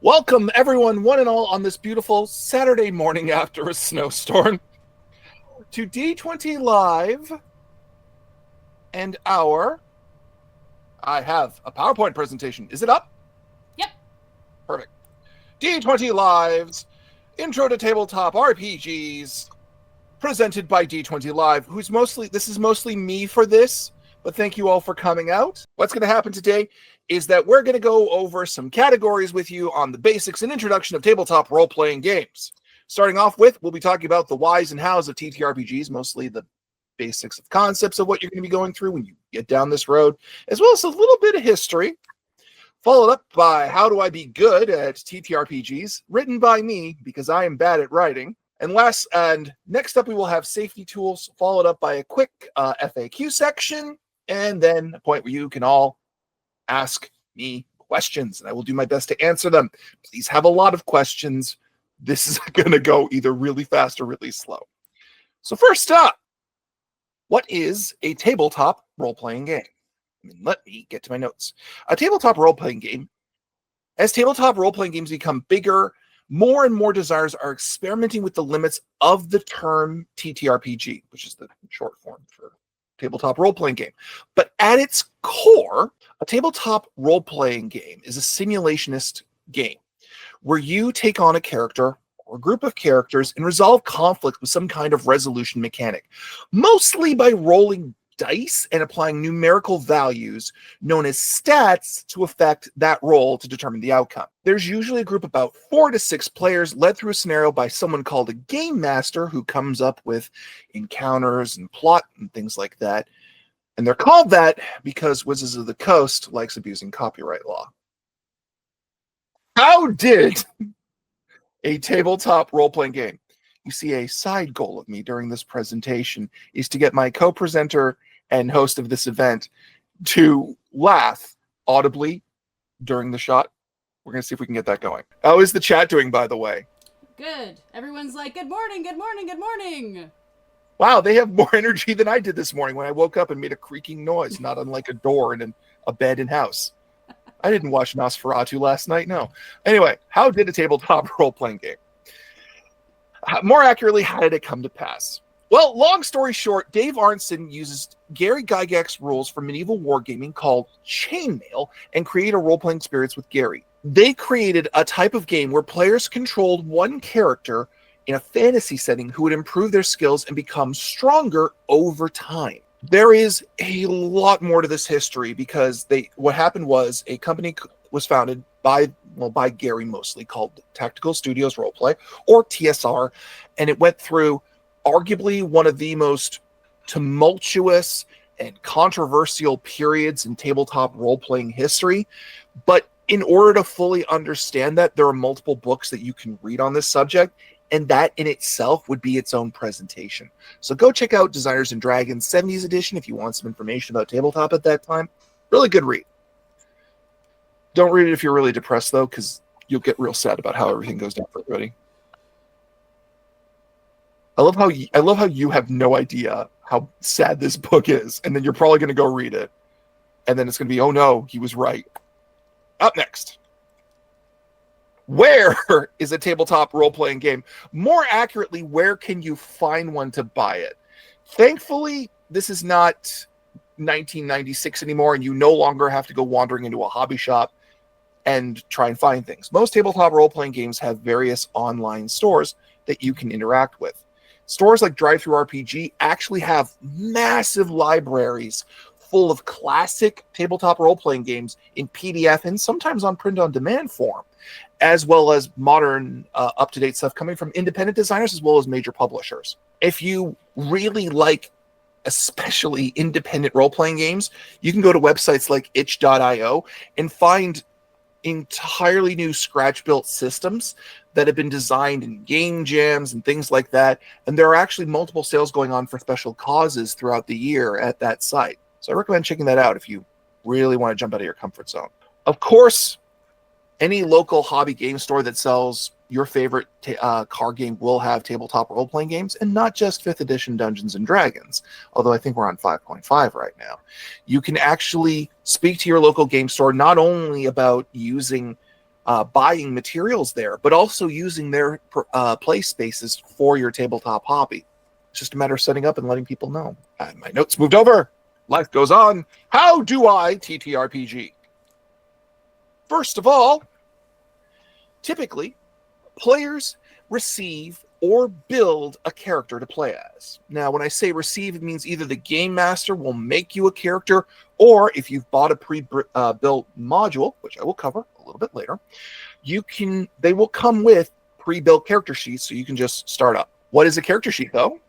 Welcome, everyone, one and all, on this beautiful Saturday morning after a snowstorm to D20 Live and I have a PowerPoint presentation. Is it up? Yep. Perfect. D20 Live's Intro to Tabletop RPGs, presented by D20 Live, this is mostly me for this, but thank you all for coming out. What's going to happen today is that we're going to go over some categories with you on the basics and introduction of tabletop role-playing games. Starting off with, we'll be talking about the whys and hows of TTRPGs, mostly the basics of concepts of what you're going to be going through when you get down this road, as well as a little bit of history, followed up by How Do I Be Good at TTRPGs, written by me because I am bad at writing. And next up, we will have safety tools, followed up by a quick FAQ section, and then a point where you can all ask me questions, and I will do my best to answer them. Please have a lot of questions. This is going to go either really fast or really slow. So first up, what is a tabletop role-playing game? Let me get to my notes. A tabletop role-playing game. As tabletop role-playing games become bigger, more and more designers are experimenting with the limits of the term TTRPG, which is the short form for tabletop role-playing game. But at its core, a tabletop role-playing game is a simulationist game where you take on a character or a group of characters and resolve conflict with some kind of resolution mechanic, mostly by rolling dice and applying numerical values known as stats to affect that roll to determine the outcome. There's usually a group of about 4 to 6 players led through a scenario by someone called a game master who comes up with encounters and plot and things like that. And they're called that because Wizards of the Coast likes abusing copyright law. How did a tabletop role-playing game? You see, a side goal of me during this presentation is to get my co-presenter and host of this event to laugh audibly during the shot. We're going to see if we can get that going. How is the chat doing, by the way? Good. Everyone's like, good morning, good morning, good morning. Wow, they have more energy than I did this morning when I woke up and made a creaking noise, not unlike a door in a bed in house. I didn't watch Nosferatu last night, no. Anyway, how did a tabletop role-playing game? More accurately, how did it come to pass? Well, long story short, Dave Arneson uses Gary Gygax's rules for medieval wargaming called Chainmail and created a role-playing experience with Gary. They created a type of game where players controlled one character in a fantasy setting who would improve their skills and become stronger over time. There is a lot more to this history because what happened was a company was founded by Gary mostly, called Tactical Studios Roleplay, or TSR, and it went through arguably one of the most tumultuous and controversial periods in tabletop role-playing history. But in order to fully understand that, there are multiple books that you can read on this subject, and that in itself would be its own presentation. So go check out Designers and Dragons 70s edition if you want some information about tabletop at that time. Really good read. Don't read it if you're really depressed, though, because you'll get real sad about how everything goes down for everybody. I love how you have no idea how sad this book is, and then you're probably going to go read it, and then it's going to be, oh no, he was right. Up next. Where is a tabletop role-playing game? More accurately, where can you find one to buy it? Thankfully, this is not 1996 anymore, and you no longer have to go wandering into a hobby shop and try and find things. Most tabletop role-playing games have various online stores that you can interact with. Stores like Drive-Thru RPG actually have massive libraries full of classic tabletop role-playing games in PDF and sometimes on print-on-demand form, as well as modern, up-to-date stuff coming from independent designers as well as major publishers. If you really like especially independent role-playing games, you can go to websites like itch.io and find entirely new scratch-built systems that have been designed in game jams and things like that. And there are actually multiple sales going on for special causes throughout the year at that site. So I recommend checking that out if you really want to jump out of your comfort zone. Of course, any local hobby game store that sells your favorite card game will have tabletop role-playing games, and not just 5th edition Dungeons & Dragons, although I think we're on 5.5 right now. You can actually speak to your local game store not only about using buying materials there, but also using their play spaces for your tabletop hobby. It's just a matter of setting up and letting people know. My notes moved over. Life goes on. How do I TTRPG? First of all, typically, players receive or build a character to play as. Now, when I say receive, it means either the game master will make you a character, or if you've bought a pre-built module, which I will cover a little bit later, they will come with pre-built character sheets, so you can just start up. What is a character sheet, though?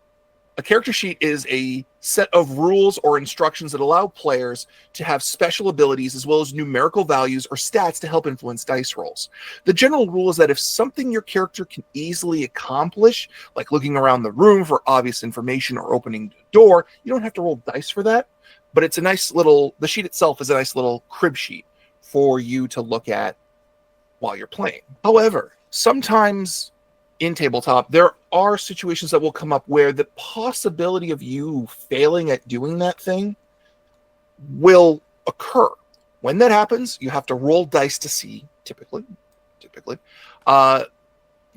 A character sheet is a set of rules or instructions that allow players to have special abilities as well as numerical values or stats to help influence dice rolls. The general rule is that if something your character can easily accomplish, like looking around the room for obvious information or opening a door, you don't have to roll dice for that, but it's a nice little, the sheet itself is a nice little crib sheet for you to look at while you're playing. However, sometimes in tabletop, there are situations that will come up where the possibility of you failing at doing that thing will occur. When that happens, you have to roll dice to see, typically, to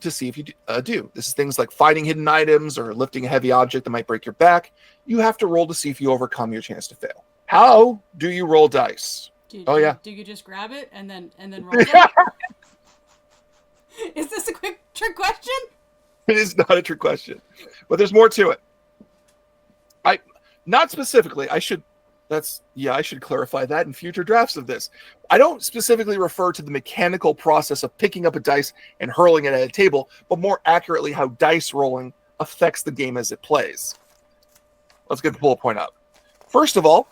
see if you do. This is things like finding hidden items or lifting a heavy object that might break your back. You have to roll to see if you overcome your chance to fail. How do you roll dice? Do you just grab it and then roll it? Is this a quick trick question? It is not a trick question, but there's more to it. Not specifically. I should clarify that in future drafts of this. I don't specifically refer to the mechanical process of picking up a dice and hurling it at a table, but more accurately how dice rolling affects the game as it plays. Let's get the bullet point up. First of all,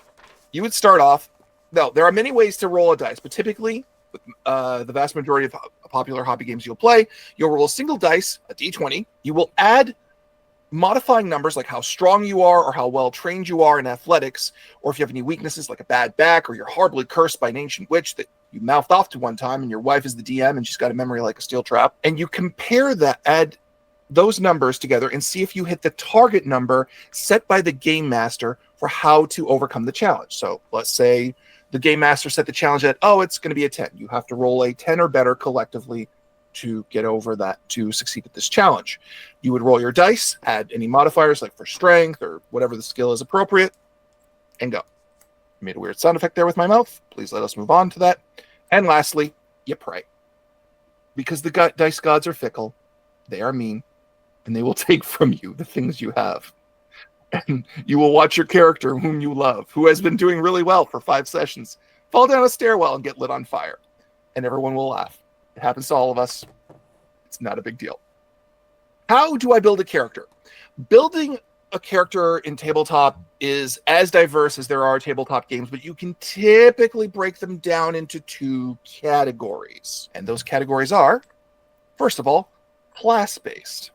you would start off. Now, there are many ways to roll a dice, but typically, the vast majority of popular hobby games you'll play, you'll roll a single dice, a d20. You will add modifying numbers like how strong you are or how well trained you are in athletics, or if you have any weaknesses like a bad back or you're horribly cursed by an ancient witch that you mouthed off to one time and your wife is the DM and she's got a memory like a steel trap. And you compare that, add those numbers together and see if you hit the target number set by the game master for how to overcome the challenge. So let's say the game master set the challenge at, it's going to be a 10. You have to roll a 10 or better collectively to get over that, to succeed at this challenge. You would roll your dice, add any modifiers like for strength or whatever the skill is appropriate, and go. I made a weird sound effect there with my mouth. Please let us move on to that. And lastly, you pray. Because the dice gods are fickle, they are mean, and they will take from you the things you have. And you will watch your character whom you love, who has been doing really well for 5 sessions, fall down a stairwell and get lit on fire. And everyone will laugh. It happens to all of us. It's not a big deal. How do I build a character? Building a character in tabletop is as diverse as there are tabletop games, but you can typically break them down into 2 categories. And those categories are, first of all, class-based.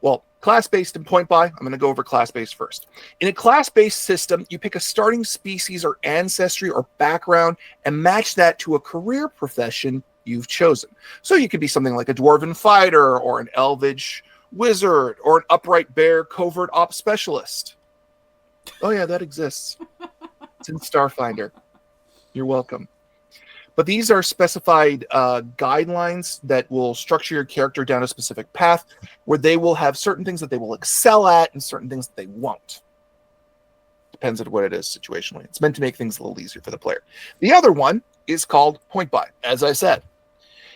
Well, class-based and point by, I'm going to go over class-based first. In a class-based system, you pick a starting species or ancestry or background and match that to a career profession you've chosen. So you could be something like a dwarven fighter or an elvish wizard or an upright bear covert ops specialist. Oh yeah, that exists. It's in Starfinder. You're welcome. But these are specified guidelines that will structure your character down a specific path where they will have certain things that they will excel at and certain things that they won't. Depends on what it is situationally. It's meant to make things a little easier for the player. The other one is called point buy, as I said.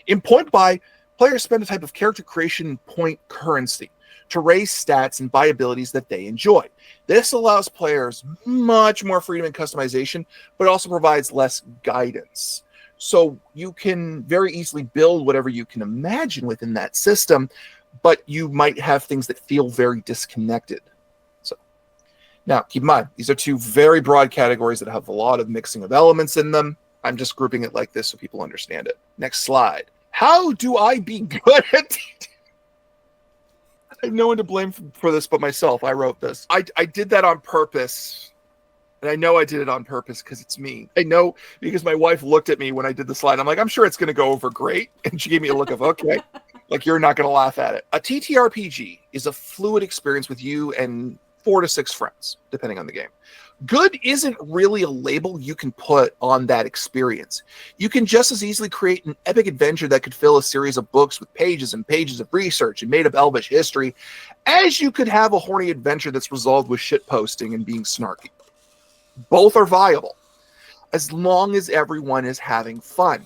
In point buy, players spend a type of character creation point currency to raise stats and buy abilities that they enjoy. This allows players much more freedom and customization, but also provides less guidance. So you can very easily build whatever you can imagine within that system, but you might have things that feel very disconnected. So now keep in mind, these are 2 very broad categories that have a lot of mixing of elements in them. I'm just grouping it like this so people understand it. Next slide. How do I be good at I have no one to blame for this but myself. I wrote this. I did that on purpose. And I know I did it on purpose because it's me. I know because my wife looked at me when I did the slide. I'm like, I'm sure it's going to go over great. And she gave me a look of, okay, like you're not going to laugh at it. A TTRPG is a fluid experience with you and 4 to 6 friends, depending on the game. Good isn't really a label you can put on that experience. You can just as easily create an epic adventure that could fill a series of books with pages and pages of research and made-up elvish history, as you could have a horny adventure that's resolved with shitposting and being snarky. Both are viable, as long as everyone is having fun.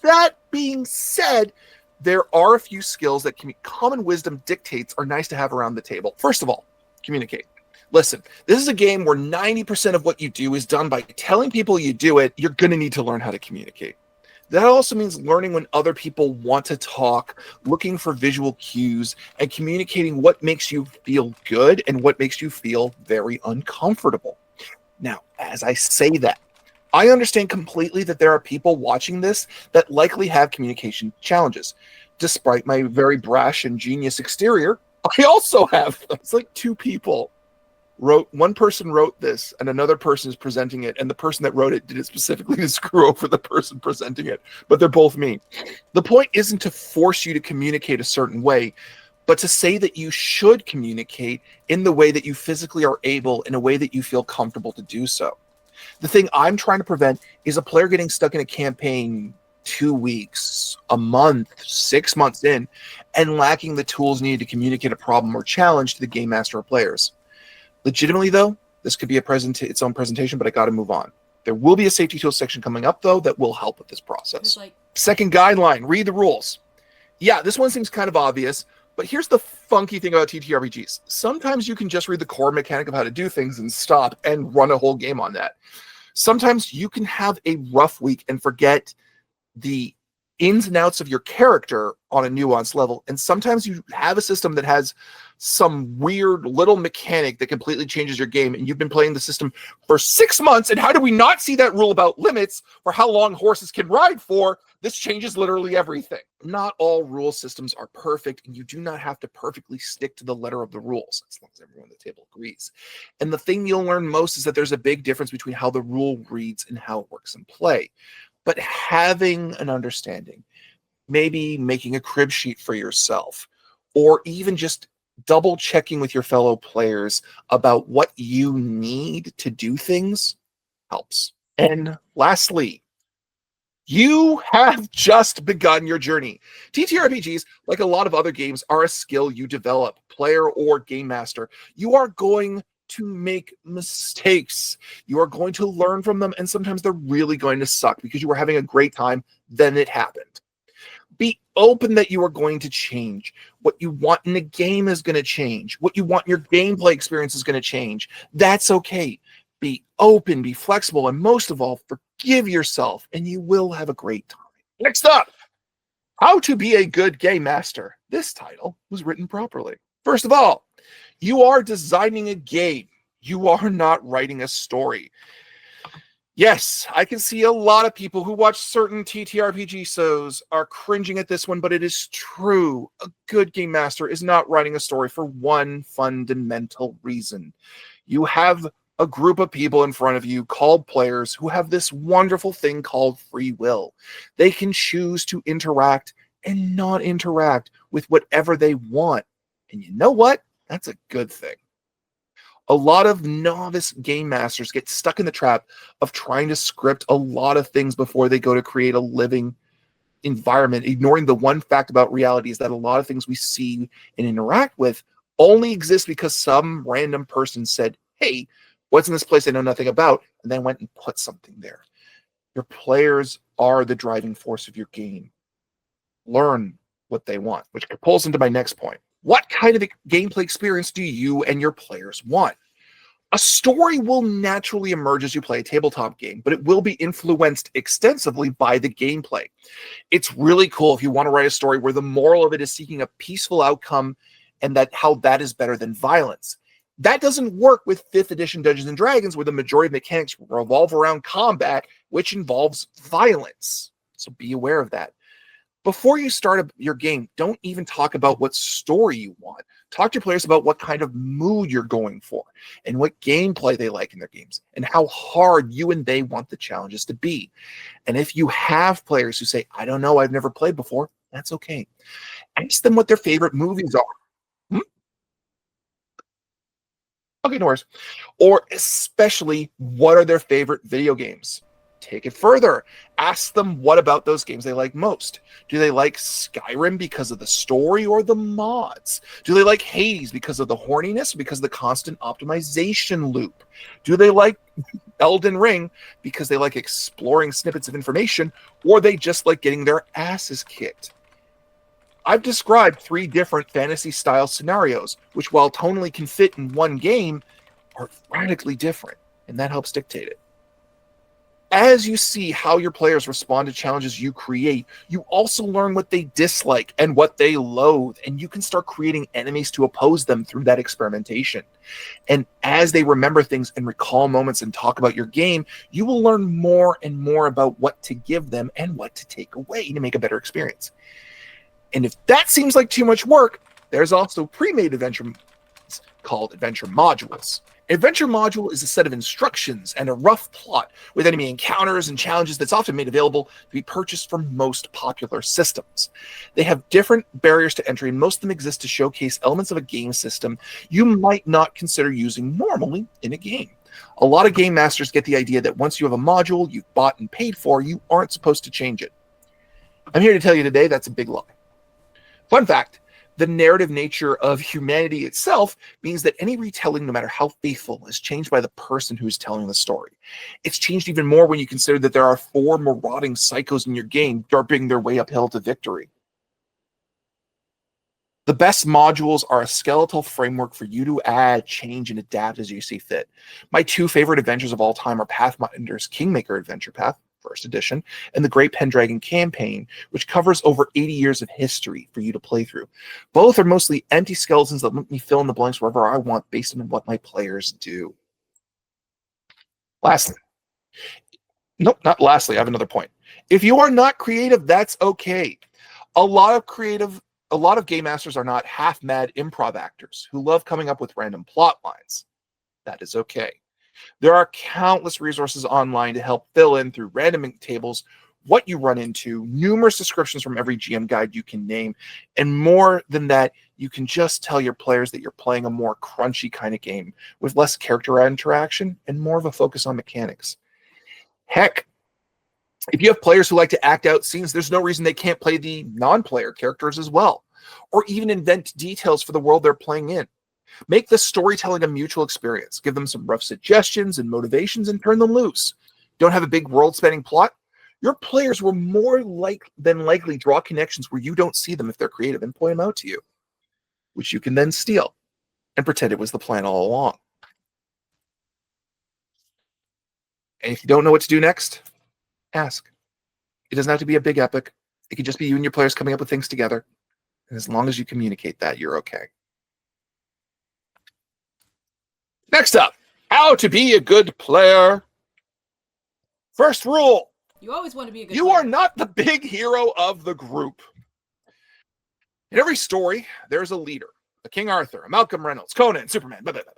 That being said, there are a few skills that common wisdom dictates are nice to have around the table. First of all, communicate. Listen, this is a game where 90% of what you do is done by telling people you do it. You're going to need to learn how to communicate. That also means learning when other people want to talk, looking for visual cues, and communicating what makes you feel good and what makes you feel very uncomfortable. Now, as I say that, I understand completely that there are people watching this that likely have communication challenges. Despite my very brash and genius exterior, I also have. It's like 2 people. One person wrote this and another person is presenting it, and the person that wrote it did it specifically to screw over the person presenting it, but they're both me. The point isn't to force you to communicate a certain way, but to say that you should communicate in the way that you physically are able, in a way that you feel comfortable to do so. The thing I'm trying to prevent is a player getting stuck in a campaign 2 weeks, a month, 6 months in, and lacking the tools needed to communicate a problem or challenge to the game master or players. Legitimately, though, this could be its own presentation, but I got to move on. There will be a safety tools section coming up, though, that will help with this process. Second guideline, read the rules. Yeah, this one seems kind of obvious, but here's the funky thing about TTRPGs. Sometimes you can just read the core mechanic of how to do things and stop and run a whole game on that. Sometimes you can have a rough week and forget the ins and outs of your character on a nuanced level. And sometimes you have a system that has some weird little mechanic that completely changes your game, and you've been playing the system for 6 months, and how do we not see that rule about limits for how long horses can ride for? This changes literally everything. Not all rule systems are perfect, and you do not have to perfectly stick to the letter of the rules, as long as everyone at the table agrees. And the thing you'll learn most is that there's a big difference between how the rule reads and how it works in play. But having an understanding, maybe making a crib sheet for yourself, or even just double checking with your fellow players about what you need to do things helps. And lastly, you have just begun your journey. TTRPGs, like a lot of other games, are a skill you develop, player or game master. You are going to make mistakes. You are going to learn from them, and sometimes they're really going to suck because you were having a great time, then it happened. Be open that you are going to change. What you want in the game is going to change. What you want in your gameplay experience is going to change. That's okay. Be open, be flexible, and most of all, forgive yourself, and you will have a great time. Next up, How to Be a Good Game Master. This title was written properly. First of all, you are designing a game. You are not writing a story. Yes, I can see a lot of people who watch certain TTRPG shows are cringing at this one, but it is true. A good game master is not writing a story for one fundamental reason. You have a group of people in front of you called players who have this wonderful thing called free will. They can choose to interact and not interact with whatever they want. And you know what? That's a good thing. A lot of novice game masters get stuck in the trap of trying to script a lot of things before they go to create a living environment, ignoring the one fact about reality is that a lot of things we see and interact with only exist because some random person said, hey, what's in this place I know nothing about, and then went and put something there. Your players are the driving force of your game. Learn what they want, which pulls into my next point. What kind of gameplay experience do you and your players want? A story will naturally emerge as you play a tabletop game, but it will be influenced extensively by the gameplay. It's really cool if you want to write a story where the moral of it is seeking a peaceful outcome and that how that is better than violence. That doesn't work with 5th edition Dungeons and Dragons, where the majority of mechanics revolve around combat, which involves violence. So be aware of that. Before you start your game, don't even talk about what story you want. Talk to your players about what kind of mood you're going for and what gameplay they like in their games and how hard you and they want the challenges to be. And if you have players who say, I don't know, I've never played before, that's okay. Ask them what their favorite movies are. Okay, no worries. Or especially, what are their favorite video games? Take it further. Ask them what about those games they like most. Do they like Skyrim because of the story or the mods? Do they like Hades because of the horniness or because of the constant optimization loop? Do they like Elden Ring because they like exploring snippets of information, or they just like getting their asses kicked? I've described 3 different fantasy style scenarios, which while tonally can fit in one game, are radically different, and that helps dictate it. As you see how your players respond to challenges you create, you also learn what they dislike and what they loathe, and you can start creating enemies to oppose them through that experimentation. And as they remember things and recall moments and talk about your game, you will learn more and more about what to give them and what to take away to make a better experience. And if that seems like too much work, there's also pre-made adventure called adventure modules. An adventure module is a set of instructions and a rough plot with enemy encounters and challenges that's often made available to be purchased from most popular systems. They have different barriers to entry, and most of them exist to showcase elements of a game system you might not consider using normally in a game. A lot of game masters get the idea that once you have a module you've bought and paid for, you aren't supposed to change it. I'm here to tell you today that's a big lie. Fun fact, the narrative nature of humanity itself means that any retelling, no matter how faithful, is changed by the person who's telling the story. It's changed even more when you consider that there are 4 marauding psychos in your game darting their way uphill to victory. The best modules are a skeletal framework for you to add, change, and adapt as you see fit. My 2 favorite adventures of all time are Pathfinder's Kingmaker Adventure Path, First Edition, and the Great Pendragon Campaign, which covers over 80 years of history for you to play through. Both are mostly empty skeletons that let me fill in the blanks wherever I want based on what my players do. Lastly, not lastly, I have another point. If you are not creative, that's okay. A lot of game masters are not half-mad improv actors who love coming up with random plot lines. That is okay. There are countless resources online to help fill in through random tables what you run into, numerous descriptions from every GM guide you can name, and more than that, you can just tell your players that you're playing a more crunchy kind of game with less character interaction and more of a focus on mechanics. Heck, if you have players who like to act out scenes, there's no reason they can't play the non-player characters as well, or even invent details for the world they're playing in. Make the storytelling a mutual experience. Give them some rough suggestions and motivations and turn them loose. Don't have a big world-spanning plot? Your players will more than likely draw connections where you don't see them if they're creative and point them out to you, which you can then steal and pretend it was the plan all along. And if you don't know what to do next, ask. It doesn't have to be a big epic. It can just be you and your players coming up with things together. And as long as you communicate that, you're okay. Next up, how to be a good player. First rule. You always want to be a good You player. are not the big hero of the group. In every story, there's a leader. A King Arthur, a Malcolm Reynolds, Conan, Superman, blah, blah, blah.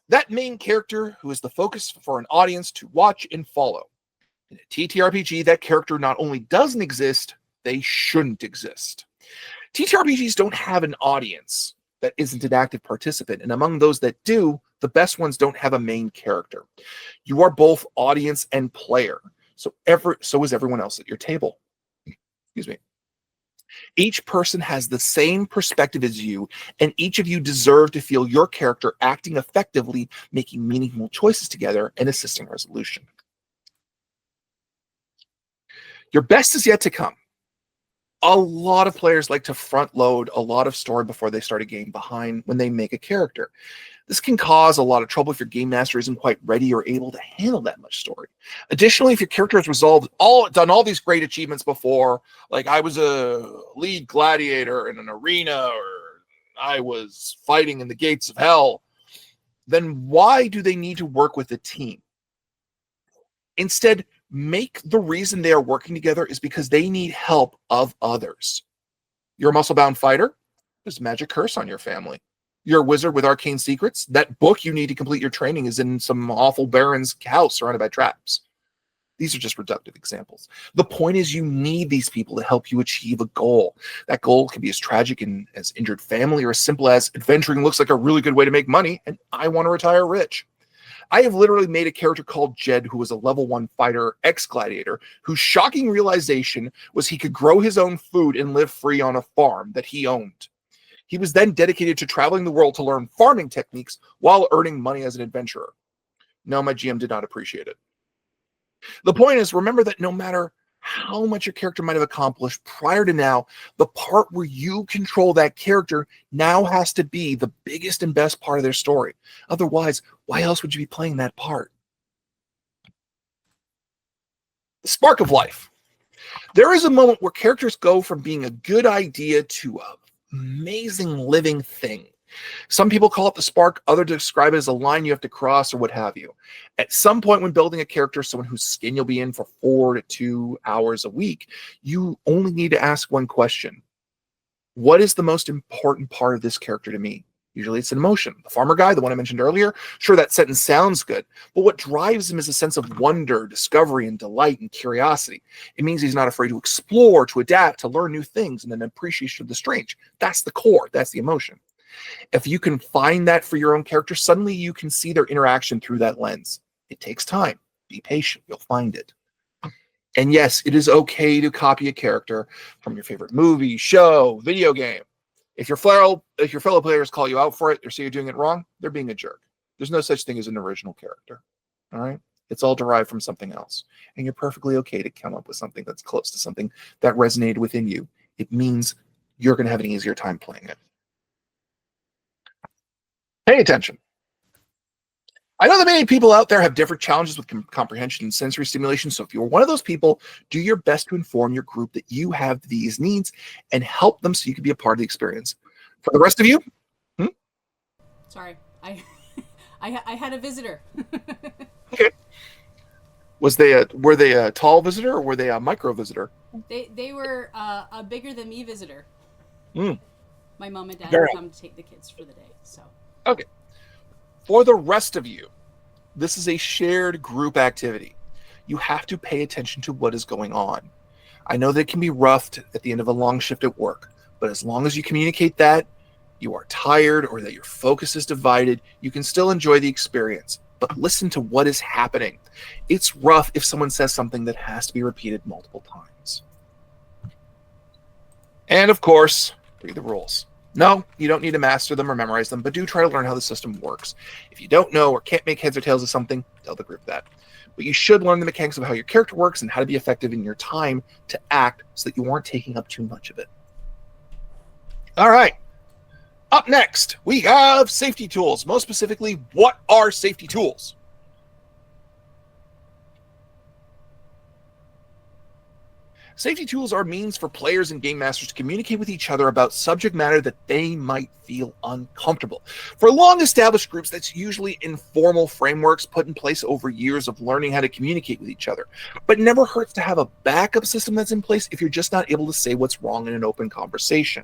That main character who is the focus for an audience to watch and follow. In a TTRPG, that character not only doesn't exist, they shouldn't exist. TTRPGs don't have an audience that isn't an active participant, and among those that do, the best ones don't have a main character. You are both audience and player, so is everyone else at your table. Excuse me. Each person has the same perspective as you, and each of you deserve to feel your character acting effectively, making meaningful choices together, and assisting resolution. Your best is yet to come. A lot of players like to front load a lot of story before they start a game behind when they make a character. This can cause a lot of trouble if your game master isn't quite ready or able to handle that much story. Additionally, if your character has done all these great achievements before, like I was a lead gladiator in an arena, or I was fighting in the gates of hell, then why do they need to work with a team? Instead, make the reason they are working together is because they need help of others. You're a muscle-bound fighter? There's a magic curse on your family. You're a wizard with arcane secrets? That book you need to complete your training is in some awful baron's house surrounded by traps. These are just reductive examples. The point is you need these people to help you achieve a goal. That goal can be as tragic and as injured family, or as simple as adventuring looks like a really good way to make money and I want to retire rich. I have literally made a character called Jed, who was a level 1 fighter ex-gladiator, whose shocking realization was he could grow his own food and live free on a farm that he owned. He was then dedicated to traveling the world to learn farming techniques while earning money as an adventurer. No, my GM did not appreciate it. The point is, remember that no matter how much your character might have accomplished prior to now, the part where you control that character now has to be the biggest and best part of their story. Otherwise, why else would you be playing that part? The spark of life. There is a moment where characters go from being a good idea to an amazing living thing. Some people call it the spark, others describe it as a line you have to cross or what have you. At some point when building a character, someone whose skin you'll be in for 4 to 2 hours a week, you only need to ask one question. What is the most important part of this character to me? Usually it's an emotion. The farmer guy, the one I mentioned earlier, sure, that sentence sounds good, but what drives him is a sense of wonder, discovery, and delight and curiosity. It means he's not afraid to explore, to adapt, to learn new things, and an appreciation of the strange. That's the core. That's the emotion. If you can find that for your own character, suddenly you can see their interaction through that lens. It takes time. Be patient. You'll find it. And yes, it is okay to copy a character from your favorite movie, show, video game. If your fellow players call you out for it or say you're doing it wrong, they're being a jerk. There's no such thing as an original character. All right? It's all derived from something else. And you're perfectly okay to come up with something that's close to something that resonated within you. It means you're going to have an easier time playing it. Pay attention. I know that many people out there have different challenges with comprehension and sensory stimulation, so if you're one of those people, do your best to inform your group that you have these needs and help them so you can be a part of the experience. For the rest of you, Sorry, I had a visitor. Okay. Were they a tall visitor or were they a micro visitor? They were a bigger than me visitor. My mom and dad Very come to take the kids for the day. So okay. For the rest of you, this is a shared group activity. You have to pay attention to what is going on. I know that it can be rough at the end of a long shift at work, but as long as you communicate that you are tired or that your focus is divided, you can still enjoy the experience. But listen to what is happening. It's rough if someone says something that has to be repeated multiple times. And of course, read the rules. No, you don't need to master them or memorize them, but do try to learn how the system works. If you don't know or can't make heads or tails of something, tell the group that. But you should learn the mechanics of how your character works and how to be effective in your time to act so that you aren't taking up too much of it. All right. Up next, we have safety tools. Most specifically, what are safety tools? Safety tools are means for players and game masters to communicate with each other about subject matter that they might feel uncomfortable. For long-established groups, that's usually informal frameworks put in place over years of learning how to communicate with each other. But it never hurts to have a backup system that's in place if you're just not able to say what's wrong in an open conversation.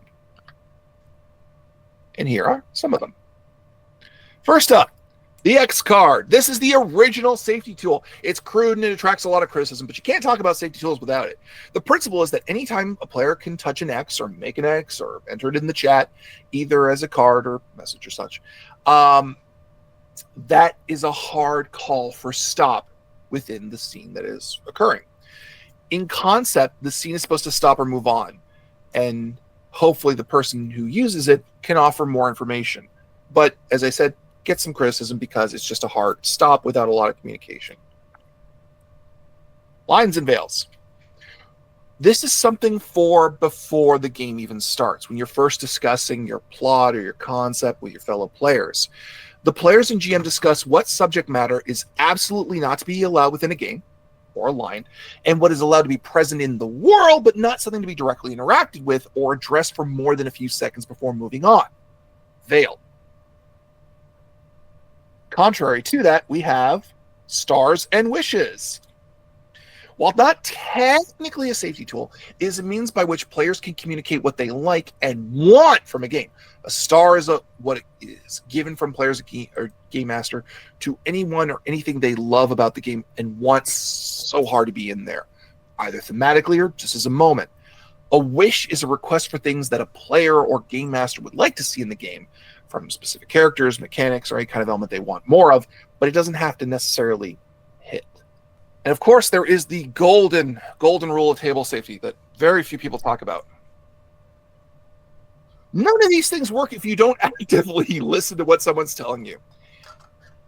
And here are some of them. First up, the X card. This is the original safety tool. It's crude and it attracts a lot of criticism, but you can't talk about safety tools without it. The principle is that anytime a player can touch an X or make an X or enter it in the chat, either as a card or message or such, that is a hard call for stop within the scene that is occurring. In concept, the scene is supposed to stop or move on, and hopefully the person who uses it can offer more information. But as I said, get some criticism because it's just a hard stop without a lot of communication. Lines and veils. This is something for before the game even starts, when you're first discussing your plot or your concept with your fellow players. The players and GM discuss what subject matter is absolutely not to be allowed within a game or a line, and what is allowed to be present in the world, but not something to be directly interacted with or addressed for more than a few seconds before moving on. Veil. Contrary to that, we have stars and wishes. While not technically a safety tool, it is a means by which players can communicate what they like and want from a game. A star is what it is given from players or game master to anyone or anything they love about the game and want so hard to be in there, either thematically or just as a moment. A wish is a request for things that a player or game master would like to see in the game, from specific characters, mechanics, or any kind of element they want more of, but it doesn't have to necessarily hit. And of course, there is the golden rule of table safety that very few people talk about. None of these things work if you don't actively listen to what someone's telling you.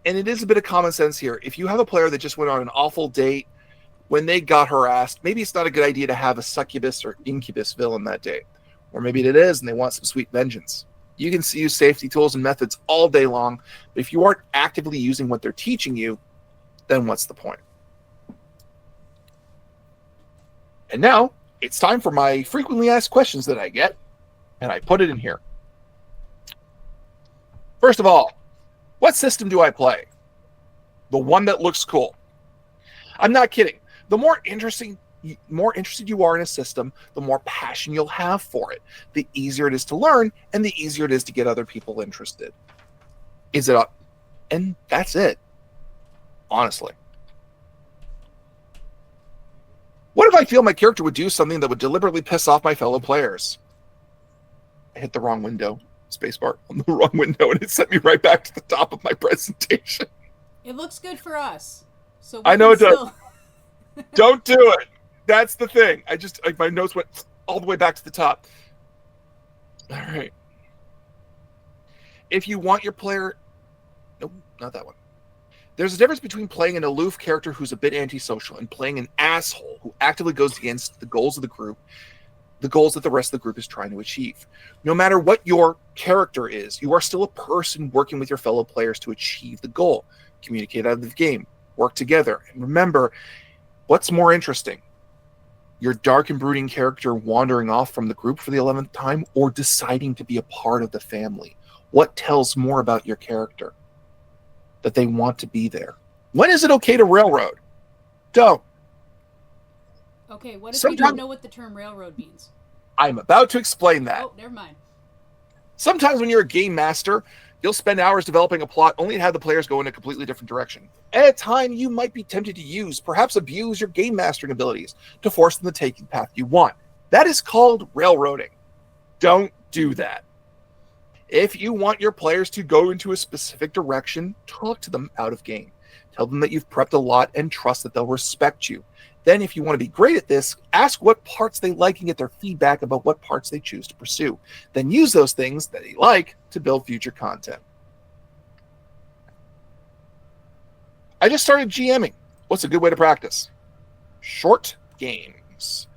And it is a bit of common sense here. If you have a player that just went on an awful date, when they got harassed, maybe it's not a good idea to have a succubus or incubus villain that day. Or maybe it is and they want some sweet vengeance. You can use safety tools and methods all day long, but if you aren't actively using what they're teaching you, then what's the point? And now, it's time for my frequently asked questions that I get, and I put it in here. First of all, what system do I play? The one that looks cool. I'm not kidding. The more interested you are in a system, the more passion you'll have for it. The easier it is to learn, and the easier it is to get other people interested. Is it up? And that's it. Honestly. What if I feel my character would do something that would deliberately piss off my fellow players? I hit the wrong window. Spacebar on the wrong window, and it sent me right back to the top of my presentation. It looks good for us. So I know it does. Don't do it. That's the thing. My notes went all the way back to the top. All right. If you want your player... Nope, not that one. There's a difference between playing an aloof character who's a bit antisocial and playing an asshole who actively goes against the goals of the group, the goals that the rest of the group is trying to achieve. No matter what your character is, you are still a person working with your fellow players to achieve the goal. Communicate out of the game. Work together. And remember, what's more interesting? Your dark and brooding character wandering off from the group for the 11th time, or deciding to be a part of the family? What tells more about your character? That they want to be there. When is it okay to railroad? Don't. Okay, what if you don't know what the term railroad means? I'm about to explain that. Oh, never mind. Sometimes when you're a game master, you'll spend hours developing a plot only to have the players go in a completely different direction. At a time, you might be tempted to use, perhaps abuse your game mastering abilities to force them to take the path you want. That is called railroading. Don't do that. If you want your players to go into a specific direction, talk to them out of game. Tell them that you've prepped a lot and trust that they'll respect you. Then, if you want to be great at this, ask what parts they like and get their feedback about what parts they choose to pursue. Then use those things that they like to build future content. I just started GMing. What's a good way to practice? Short games.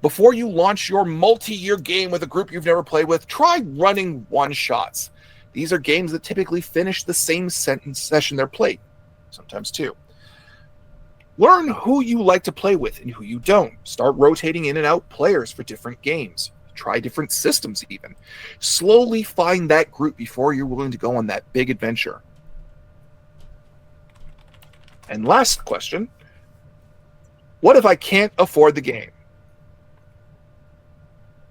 Before you launch your multi-year game with a group you've never played with, try running one-shots. These are games that typically finish the same session they're played, sometimes two. Learn who you like to play with and who you don't. Start rotating in and out players for different games. Try different systems even. Slowly find that group before you're willing to go on that big adventure. And last question, what if I can't afford the game?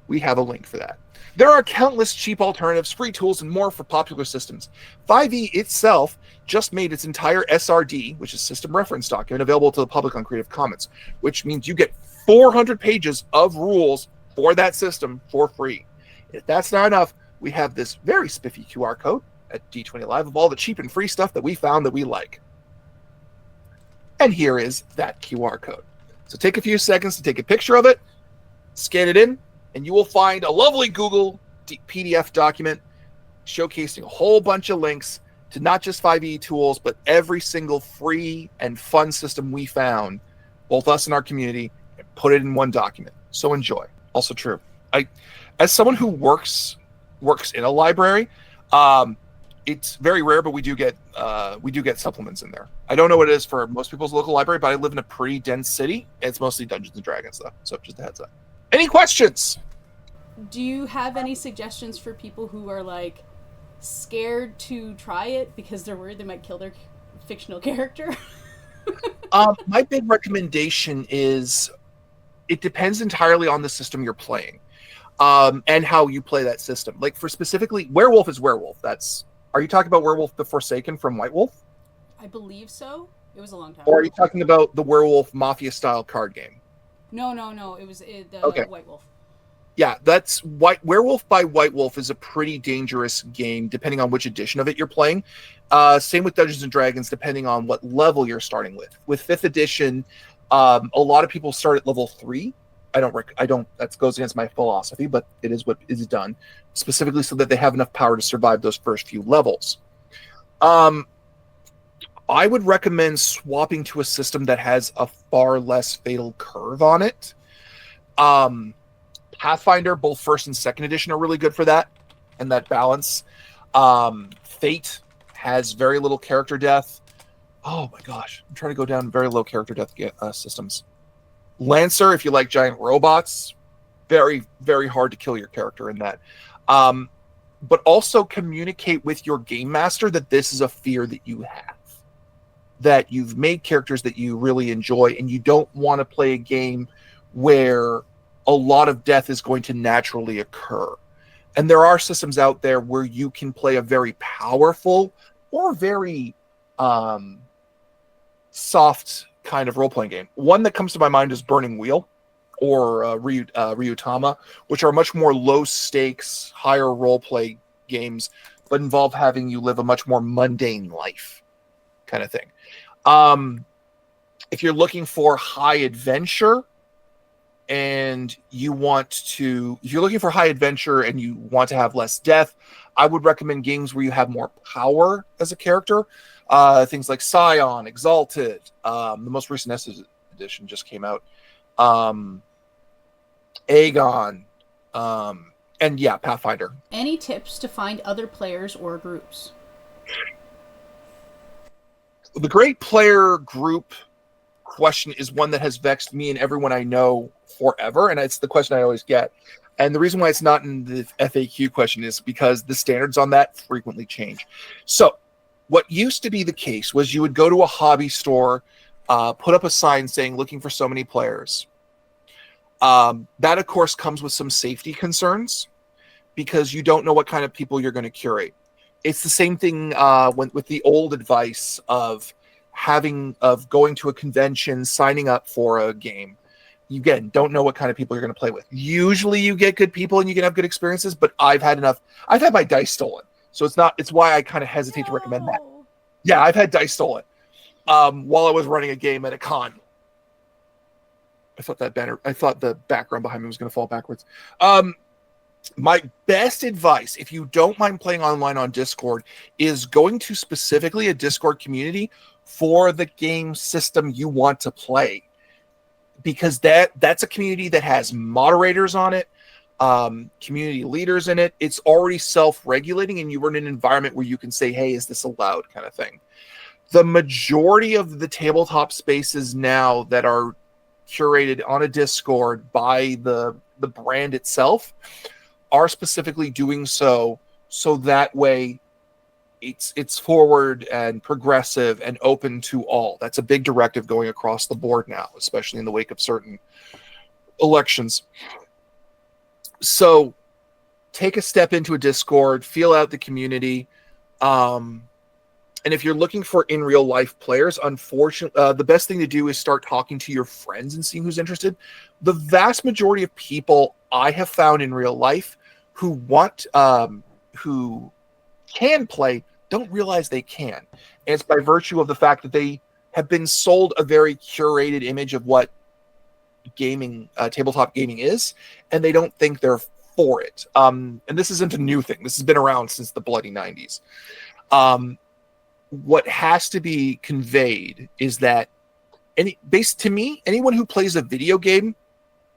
We have a link for that. There are countless cheap alternatives, free tools, and more for popular systems. 5e itself just made its entire SRD, which is System Reference Document, available to the public on Creative Commons, which means you get 400 pages of rules for that system for free. If that's not enough, we have this very spiffy QR code at D20Live of all the cheap and free stuff that we found that we like. And here is that QR code. So take a few seconds to take a picture of it, scan it in, and you will find a lovely Google PDF document showcasing a whole bunch of links to not just 5e tools, but every single free and fun system we found, both us and our community, and put it in one document. So enjoy. Also true. As someone who works in a library, it's very rare, but we do get supplements in there. I don't know what it is for most people's local library, but I live in a pretty dense city. It's mostly Dungeons and Dragons, though. So just a heads up. Any questions? Do you have any suggestions for people who are like scared to try it because they're worried they might kill their fictional character? My big recommendation is it depends entirely on the system you're playing, and how you play that system. Like for specifically, werewolf is werewolf. Are you talking about Werewolf the Forsaken from White Wolf? I believe so. It was a long time Or are ago. you talking about the Werewolf Mafia style card game? No. It was the Okay. White Wolf. Yeah, that's Werewolf by White Wolf is a pretty dangerous game, depending on which edition of it you're playing. Same with Dungeons and Dragons, depending on what level you're starting with. With fifth edition, a lot of people start at level 3. I don't. That goes against my philosophy, but it is what is done specifically so that they have enough power to survive those first few levels. I would recommend swapping to a system that has a far less fatal curve on it. Pathfinder, both first and second edition, are really good for that and that balance. Fate has very little character death. Oh my gosh, I'm trying to go down very low character death systems. Lancer, if you like giant robots, very, very hard to kill your character in that. But also communicate with your game master that this is a fear that you have. That you've made characters that you really enjoy, and you don't want to play a game where a lot of death is going to naturally occur. And there are systems out there where you can play a very powerful or very soft kind of role-playing game. One that comes to my mind is Burning Wheel or Ryutama, which are much more low-stakes, higher role-play games, but involve having you live a much more mundane life kind of thing. If you're looking for high adventure, if you're looking for high adventure and you want to have less death, I would recommend games where you have more power as a character. Things like Scion, Exalted, the most recent S edition just came out. Aegon, and yeah, Pathfinder. Any tips to find other players or groups? The great player group question is one that has vexed me and everyone I know forever, and it's the question I always get. And the reason why it's not in the FAQ question is because the standards on that frequently change. So what used to be the case was you would go to a hobby store, put up a sign saying looking for so many players. That, of course, comes with some safety concerns because you don't know what kind of people you're going to curate. It's the same thing with the old advice of going to a convention, signing up for a game. You, again, don't know what kind of people you're going to play with. Usually you get good people and you can have good experiences, but I've had my dice stolen. So it's why I kind of hesitate to recommend that. Yeah, I've had dice stolen while I was running a game at a con. I thought the background behind me was going to fall backwards. My best advice, if you don't mind playing online on Discord, is going to specifically a Discord community for the game system you want to play. Because that's a community that has moderators on it, community leaders in it. It's already self-regulating, and you're in an environment where you can say, hey, is this allowed, kind of thing. The majority of the tabletop spaces now that are curated on a Discord by the brand itself are specifically doing so that way it's forward and progressive and open to all. That's a big directive going across the board now, especially in the wake of certain elections. So take a step into a Discord, feel out the community. And if you're looking for in real life players, unfortunately, the best thing to do is start talking to your friends and seeing who's interested. The vast majority of people I have found in real life who can play don't realize they can. And it's by virtue of the fact that they have been sold a very curated image of what gaming, tabletop gaming is, and they don't think they're for it. And this isn't a new thing. This has been around since the bloody 90s. What has to be conveyed is that to me, anyone who plays a video game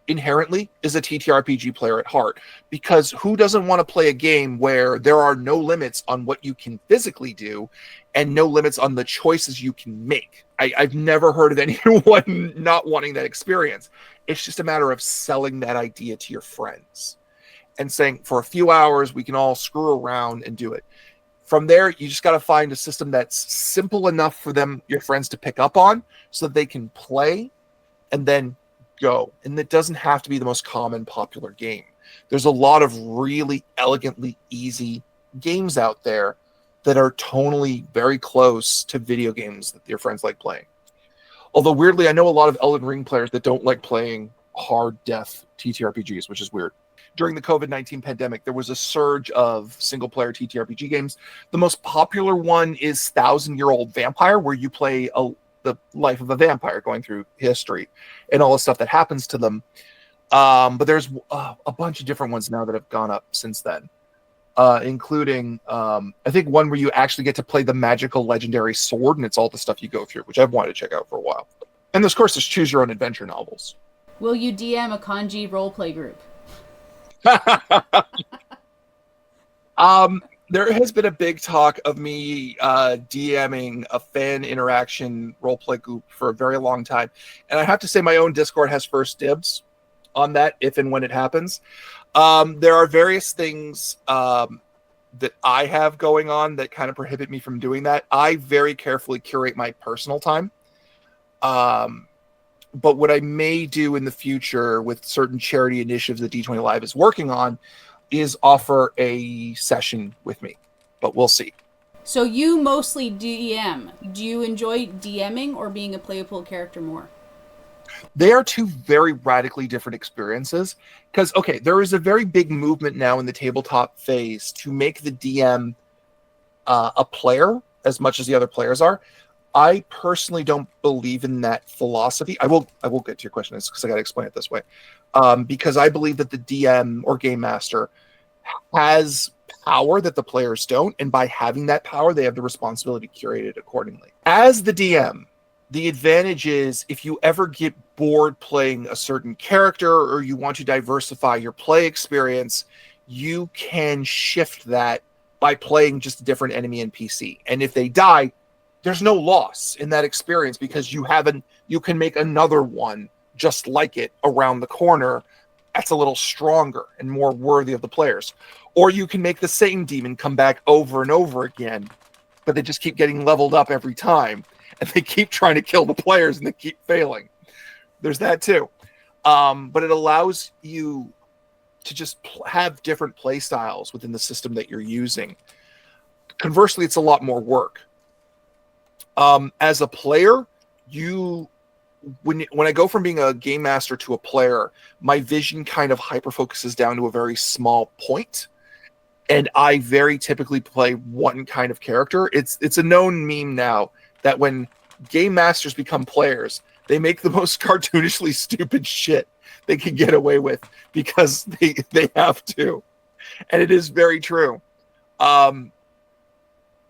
inherently is a TTRPG player at heart, because who doesn't want to play a game where there are no limits on what you can physically do and no limits on the choices you can make? I've never heard of anyone not wanting that experience. It's just a matter of selling that idea to your friends and saying, for a few hours, we can all screw around and do it. From there, you just got to find a system that's simple enough for your friends to pick up on so that they can play and then go. And it doesn't have to be the most common popular game. There's a lot of really elegantly easy games out there that are tonally very close to video games that your friends like playing. Although weirdly, I know a lot of Elden Ring players that don't like playing hard death TTRPGs, which is weird. During the COVID-19 pandemic, there was a surge of single-player TTRPG games. The most popular one is 1,000-Year-Old Vampire, where you play the life of a vampire going through history and all the stuff that happens to them. But there's a bunch of different ones now that have gone up since then, including, I think, one where you actually get to play the magical legendary sword, and it's all the stuff you go through, which I've wanted to check out for a while. And of course, there's choose your own adventure novels. Will you DM a kanji roleplay group? There has been a big talk of me DMing a fan interaction roleplay group for a very long time, and I have to say my own Discord has first dibs on that if and when it happens. There are various things that I have going on that kind of prohibit me from doing that. I very carefully curate my personal time. But what I may do in the future with certain charity initiatives that D20Live is working on is offer a session with me. But we'll see. So you mostly DM. Do you enjoy DMing or being a playable character more? They are two very radically different experiences. Because, okay, there is a very big movement now in the tabletop phase to make the DM a player as much as the other players are. I personally don't believe in that philosophy. I will get to your question because I got to explain it this way. Because I believe that the DM or game master has power that the players don't, and by having that power, they have the responsibility to curate it accordingly. As the DM, the advantage is if you ever get bored playing a certain character or you want to diversify your play experience, you can shift that by playing just a different enemy NPC. And if they die, there's no loss in that experience because you can make another one just like it around the corner that's a little stronger and more worthy of the players. Or you can make the same demon come back over and over again, but they just keep getting leveled up every time and they keep trying to kill the players and they keep failing. There's that too. But it allows you to just have different play styles within the system that you're using. Conversely, it's a lot more work. As a player, when I go from being a game master to a player, my vision kind of hyper focuses down to a very small point, and I very typically play one kind of character. It's a known meme now that when game masters become players, they make the most cartoonishly stupid shit they can get away with because they have to, and it is very true.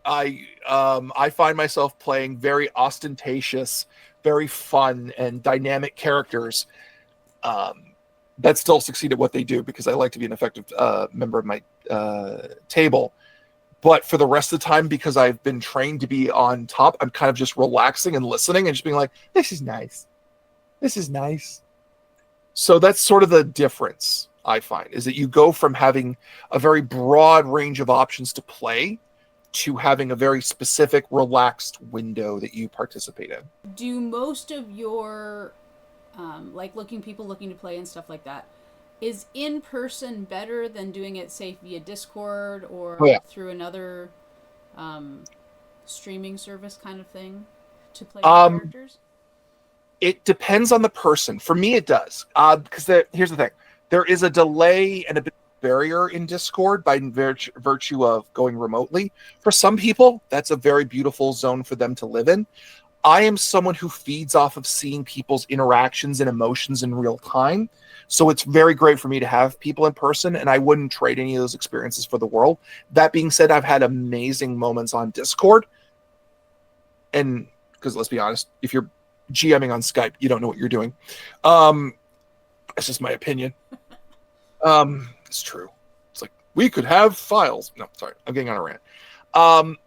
I find myself playing very ostentatious, very fun and dynamic characters that still succeed at what they do because I like to be an effective member of my table. But for the rest of the time, because I've been trained to be on top, I'm kind of just relaxing and listening and just being like, this is nice. This is nice. So that's sort of the difference, I find, is that you go from having a very broad range of options to play to having a very specific, relaxed window that you participate in. Do most of your, people looking to play and stuff like that, is in person better than doing it, say, via Discord or through another streaming service kind of thing to play characters? It depends on the person. For me, it does. Because here's the thing. There is a delay and a bit of barrier in Discord by virtue of going remotely. For some people, that's a very beautiful zone for them to live in. I am someone who feeds off of seeing people's interactions and emotions in real time. So it's very great for me to have people in person, and I wouldn't trade any of those experiences for the world. That being said, I've had amazing moments on Discord. And because let's be honest, if you're GMing on Skype, you don't know what you're doing. That's just my opinion. It's true. It's like, we could have files. No, sorry, I'm getting on a rant.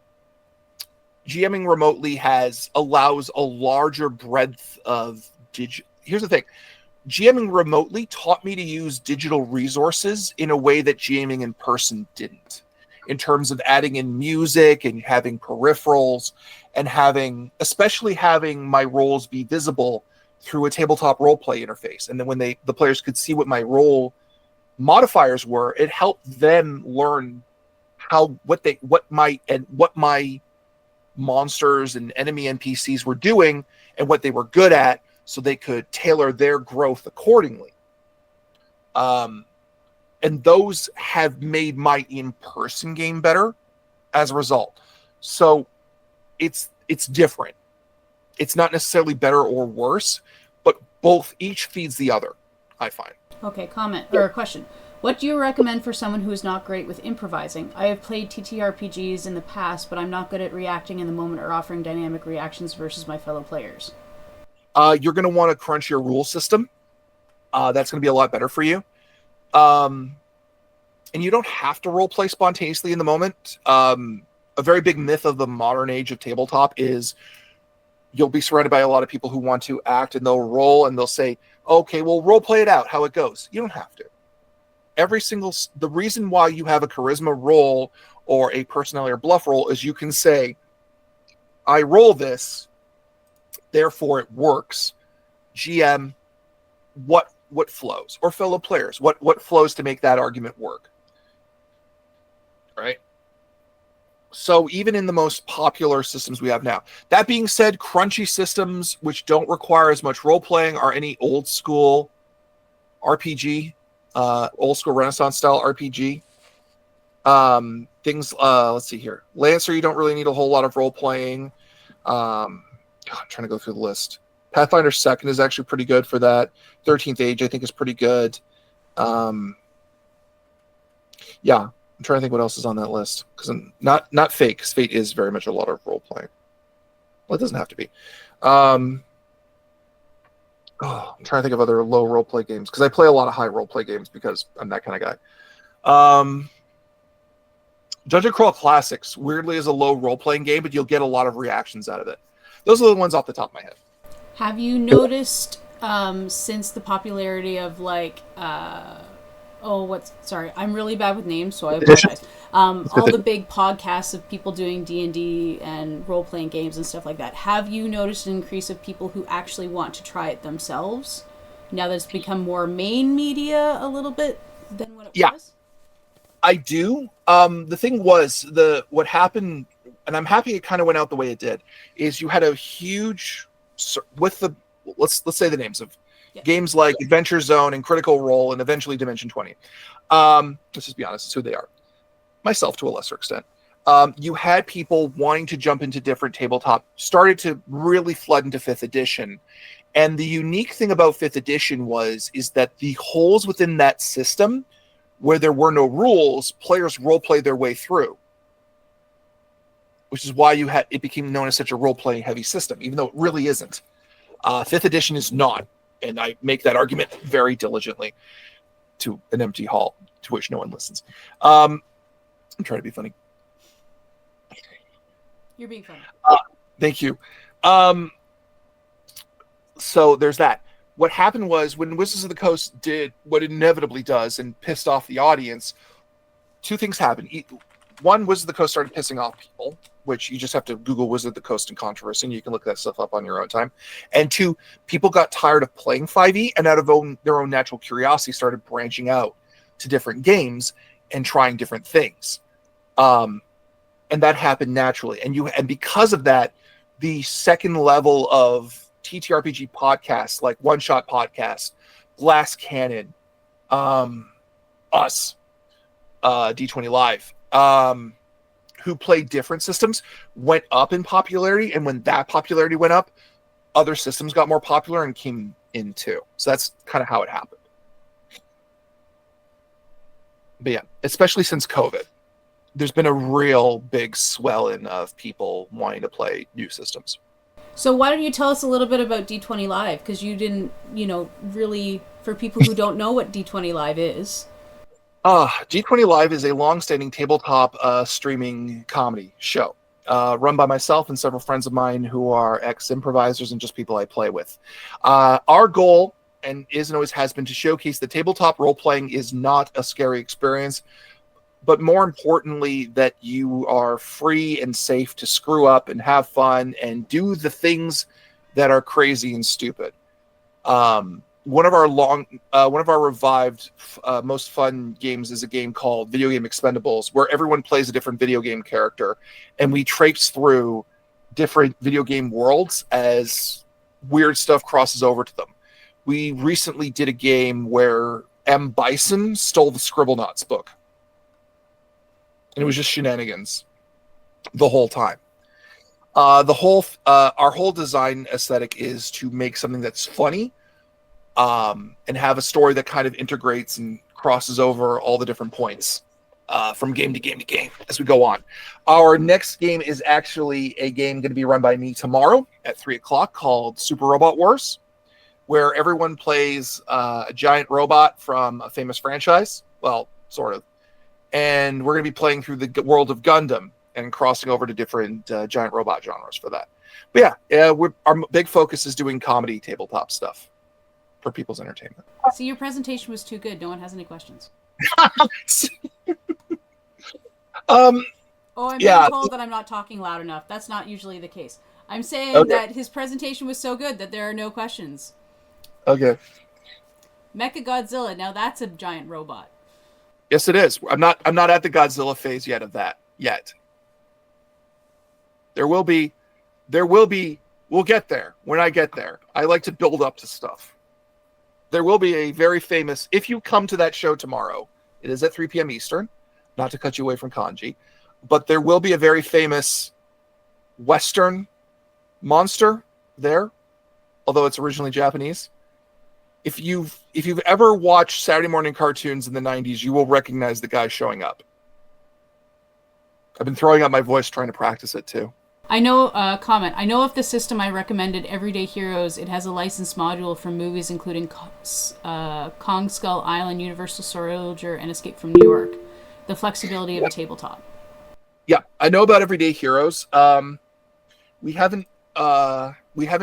GMing remotely allows a larger breadth of digital. Here's the thing. GMing remotely taught me to use digital resources in a way that GMing in person didn't. in terms of adding in music and having peripherals and especially having my roles be visible through a tabletop roleplay interface. And then when the players could see what my role modifiers were, it helped them learn what my monsters and enemy NPCs were doing and what they were good at, so they could tailor their growth accordingly. And those have made my in-person game better as a result. So it's different. It's not necessarily better or worse, but each feeds the other, I find. Okay, comment or question. What do you recommend for someone who is not great with improvising? I have played TTRPGs in the past, but I'm not good at reacting in the moment or offering dynamic reactions versus my fellow players. You're going to want to crunch your rule system. That's going to be a lot better for you. And you don't have to role play spontaneously in the moment. A very big myth of the modern age of tabletop is you'll be surrounded by a lot of people who want to act, and they'll roll and they'll say, okay, well, role play it out, how it goes. You don't have to. The reason why you have a charisma roll or a personality or bluff roll is you can say, I roll this, therefore it works. GM, what flows? Or fellow players, what flows to make that argument work? Right? So even in the most popular systems we have now. That being said, crunchy systems which don't require as much role playing are any old school RPG, old school Renaissance style RPG. Things, let's see here. Lancer, you don't really need a whole lot of role playing. I'm trying to go through the list. Pathfinder 2nd is actually pretty good for that. 13th Age, I think, is pretty good. Yeah, I'm trying to think what else is on that list. Because not Fate, because Fate is very much a lot of role playing. Well, it doesn't have to be. I'm trying to think of other low role play games, because I play a lot of high role play games because I'm that kind of guy. Dungeon Crawl Classics weirdly is a low role playing game, but you'll get a lot of reactions out of it. Those are the ones off the top of my head. Have you noticed since the popularity of I'm really bad with names, so I apologize. All the big podcasts of people doing D&D and role-playing games and stuff like that. Have you noticed an increase of people who actually want to try it themselves? Now that it's become more main media a little bit than what it was? I do. The thing was, what happened, and I'm happy it kind of went out the way it did, is you had a huge, with the, let's say the names of games like Adventure Zone and Critical Role and eventually Dimension 20. Let's just be honest, it's who they are. Myself to a lesser extent. You had people wanting to jump into different tabletop, started to really flood into 5th edition. And the unique thing about 5th edition is that the holes within that system, where there were no rules, players role-play their way through. Which is why it became known as such a role-playing heavy system, even though it really isn't. 5th edition is not. And I make that argument very diligently to an empty hall, to which no one listens. I'm trying to be funny. You're being funny. Thank you. So there's that. What happened was, when Wizards of the Coast did what it inevitably does and pissed off the audience, two things happened. One, Wizards of the Coast started pissing off people, which you just have to Google Wizards of the Coast and controversy, and you can look that stuff up on your own time. And two, people got tired of playing 5e, and out of their own natural curiosity started branching out to different games and trying different things. And that happened naturally. And because of that, the second level of TTRPG podcasts, like One Shot Podcast, Glass Cannon, us, D20Live, who played different systems, went up in popularity. And when that popularity went up, other systems got more popular and came in too. So that's kind of how it happened. But yeah, especially since COVID, there's been a real big swelling of people wanting to play new systems. So why don't you tell us a little bit about D20Live? Because you didn't, really, for people who don't know what D20Live is. D20Live is a long-standing tabletop streaming comedy show run by myself and several friends of mine who are ex-improvisers and just people I play with. Our goal, and is and always has been, to showcase that tabletop role-playing is not a scary experience, but more importantly, that you are free and safe to screw up and have fun and do the things that are crazy and stupid. One of our revived, most fun games is a game called Video Game Expendables, where everyone plays a different video game character, and we traipse through different video game worlds as weird stuff crosses over to them. We recently did a game where M. Bison stole the Scribblenauts book, and it was just shenanigans the whole time. Our whole design aesthetic is to make something that's funny, and have a story that kind of integrates and crosses over all the different points from game to game to game as we go on. Our next game is actually a game going to be run by me tomorrow at 3:00 called Super Robot Wars, where everyone plays a giant robot from a famous franchise. Well, sort of. And we're going to be playing through the world of Gundam and crossing over to different giant robot genres for that. But yeah, our big focus is doing comedy tabletop stuff for people's entertainment. See, your presentation was too good. No one has any questions. I'm being told that I'm not talking loud enough. That's not usually the case. I'm saying that his presentation was so good that there are no questions. Okay. Mechagodzilla. Now that's a giant robot. Yes, it is. I'm not at the Godzilla phase yet of that yet. There will be. We'll get there when I get there. I like to build up to stuff. There will be a very famous, if you come to that show tomorrow, it is at 3 p.m. Eastern, not to cut you away from kanji, but there will be a very famous Western monster there, although it's originally Japanese. If you've ever watched Saturday morning cartoons in the 90s, you will recognize the guy showing up. I've been throwing out my voice trying to practice it too. I know, comment. I know of the system I recommended, Everyday Heroes. It has a licensed module from movies including Kong Skull Island, Universal Soldier, and Escape from New York. The flexibility of a tabletop. Yeah, I know about Everyday Heroes. We haven't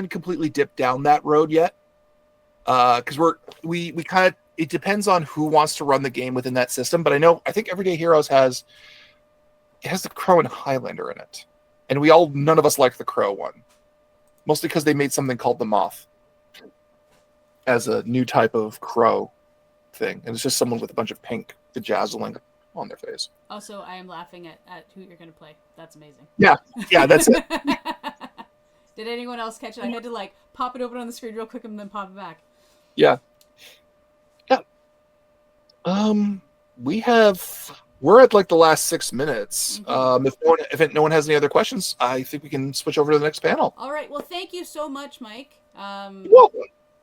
completely dipped down that road yet. Because we kind of, it depends on who wants to run the game within that system. But I think Everyday Heroes has the Crow and Highlander in it. And none of us like the Crow one. Mostly because they made something called the Moth as a new type of crow thing. And it's just someone with a bunch of pink bedazzling on their face. Also, I am laughing at who you're going to play. That's amazing. Yeah, that's it. Did anyone else catch it? I had to pop it open on the screen real quick and then pop it back. Yeah. We're at the last 6 minutes. Mm-hmm. If no one has any other questions, I think we can switch over to the next panel. All right. Well, thank you so much, Mike. You're welcome.